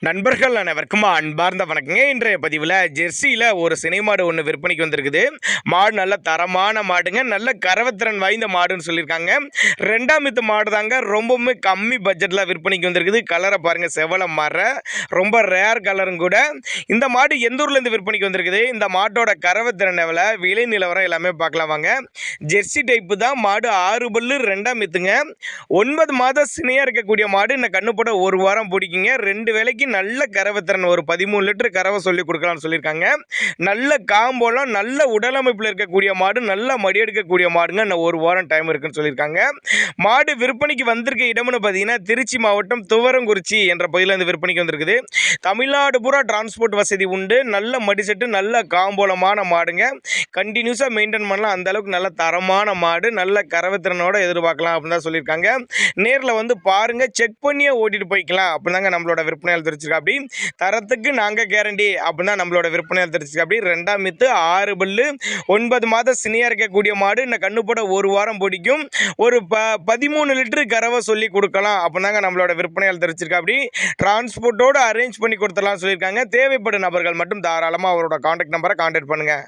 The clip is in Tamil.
நண்பர்கள் அனைவருக்கும் அன்பார்ந்த வணக்கங்க. இன்றைய பதிவில் ஜெர்சியில் ஒரு சினை மாடு ஒன்று விற்பனைக்கு வந்திருக்குது. மாடு நல்ல தரமான மாடுங்க, நல்ல கறவைத்திறன் வாய்ந்த மாடுன்னு சொல்லியிருக்காங்க. ரெண்டாம் வித்து மாடு தாங்க, ரொம்பவுமே கம்மி பட்ஜெட்டில் விற்பனைக்கு வந்திருக்குது. கலரை பாருங்கள், செவலை மாற ரொம்ப ரேர் கலரும் கூட. இந்த மாடு எந்த ஊர்லேருந்து விற்பனைக்கு வந்திருக்குது, இந்த மாட்டோட கறவைத்திறன் எவ்வளோ, விலை நிலவரம் எல்லாமே பார்க்கலாம் வாங்க. ஜெர்சி டைப்பு தான் மாடு, 6 பல்லு, ரெண்டாம் வித்துங்க. 9 மாதம் சினையாக இருக்கக்கூடிய மாடு. இந்த கண்ணு போட 1 வாரம் பிடிக்குங்க. 2 வேலைக்கு நல்ல கறவைத்திறன், ஒரு 13 லிட்டர் கறவை சொல்லி கொடுக்கலாம்னு சொல்லியிருக்காங்க. நல்ல காம்போலாம், நல்ல உடலமைப்பில் இருக்கக்கூடிய மாடு, நல்ல மடி எடுக்கக்கூடிய மாடுங்க. இன்னும் 1 வாரம் டைம் இருக்குன்னு சொல்லியிருக்காங்க. மாடு விற்பனைக்கு வந்திருக்க இடம்னு பார்த்தீங்கன்னா திருச்சி மாவட்டம் துவரங்குறிச்சி என்ற பகுதியில் இந்த விற்பனைக்கு வந்திருக்குது. தமிழ்நாடு பூரா டிரான்ஸ்போர்ட் வசதி உண்டு. நல்ல மடி செட்டு, நல்ல காம்போலமான மாடுங்க. கண்டினியூஸாக மெயின்டைன் பண்ணலாம். அந்த அளவுக்கு நல்ல தரமான மாடு, நல்ல கறவைத்திறனோட எதிர்பார்க்கலாம் அப்படின்னு தான் சொல்லியிருக்காங்க. நேரில் வந்து பாருங்க, செக் பண்ணியே ஓட்டிட்டு போய்க்கலாம் அப்படின்னு தாங்க நம்மளோட விற்பனையாளர் தெரிஞ்சிருக்கா. அப்படி தரத்துக்கு நாங்கள் கேரண்டி அப்படின்னு தான் நம்மளோட விற்பனையாளர் தெரிஞ்சிருக்கா. அப்படி ரெண்டாம் மித்து, 6 பல்லு, 9 மாதம் சினியா இருக்கக்கூடிய மாடு. இந்த கண்ணு போட 1 வாரம் பிடிக்கும். ஒரு 13 லிட்டரு கறவை சொல்லி கொடுக்கலாம் அப்படின்னு தாங்க நம்மளோட விற்பனையாளர் தெரிஞ்சிருக்கா. அப்படி டிரான்ஸ்போர்ட்டோடு அரேஞ்ச் பண்ணி கொடுத்துடலாம் சொல்லியிருக்காங்க. தேவைப்படும் நபர்கள் மட்டும் தாராளமாக அவரோட கான்டாக்ட் நம்பரை கான்டாக்ட் பண்ணுங்கள்.